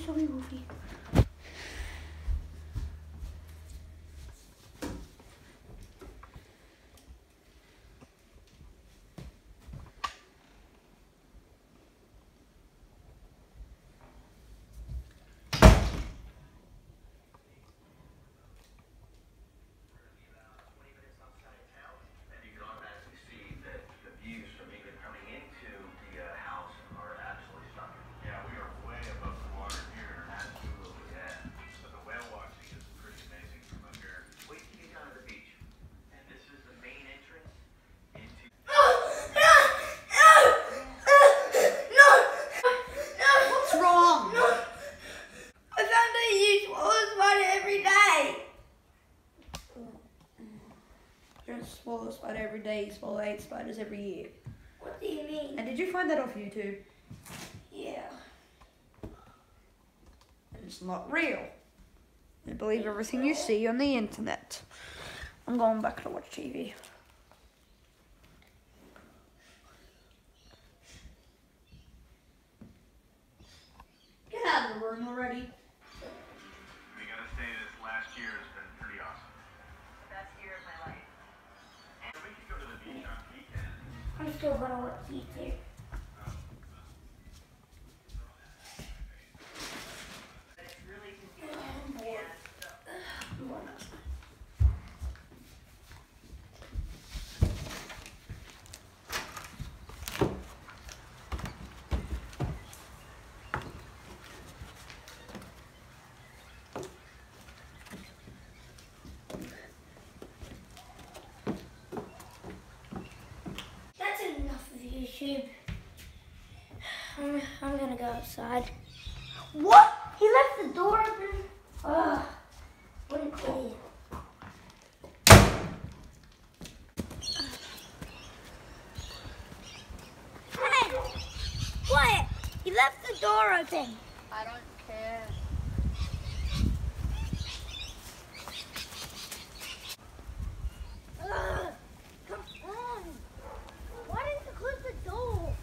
show me Goofy. Swallow a spider every day, you swallow 8 spiders every year. What do you mean? And did you find that off YouTube? Yeah. And it's not real. You believe everything you see on the internet. I'm going back to watch TV. Get out of the room already. We gotta say this last year has been pretty awesome. The best year of my life. We could go to the beach on weekend. I'm still gonna watch YouTube. But it's really confusing. And That's enough of YouTube. I'm gonna go outside. What? He left the door open? Ugh. What an idiot. Hey! What? He left the door open. I don't care. Ugh. Come on. Why didn't you close the door?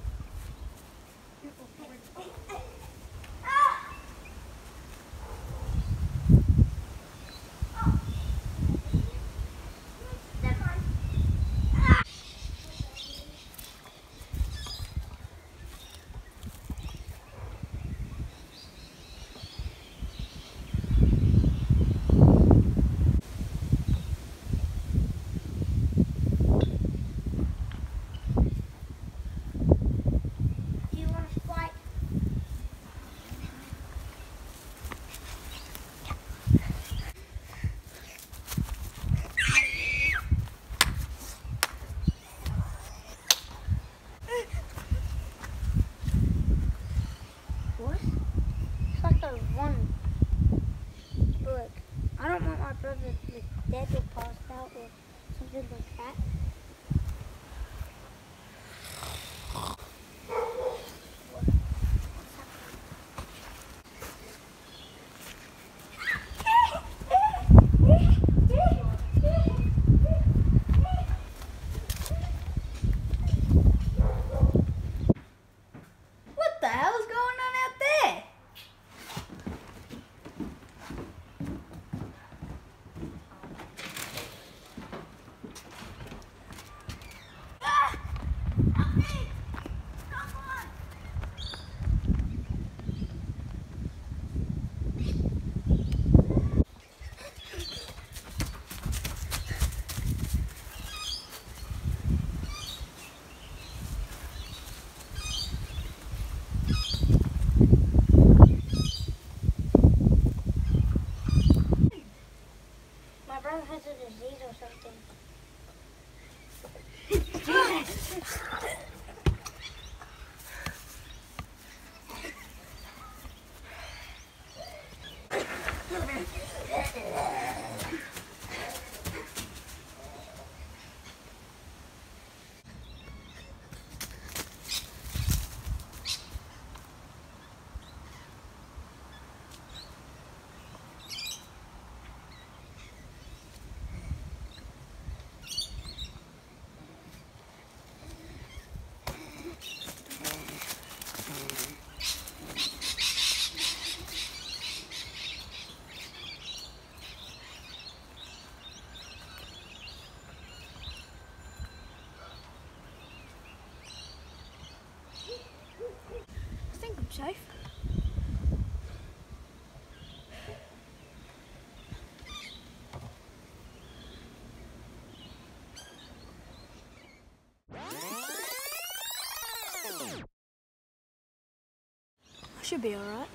Ah! Oh. Never mind. Ah! Do you want to fight? What? It's like a one. Look, I don't want my brother to be dead or passed out or something like that. What the hell is going on out there? safe. I should be alright.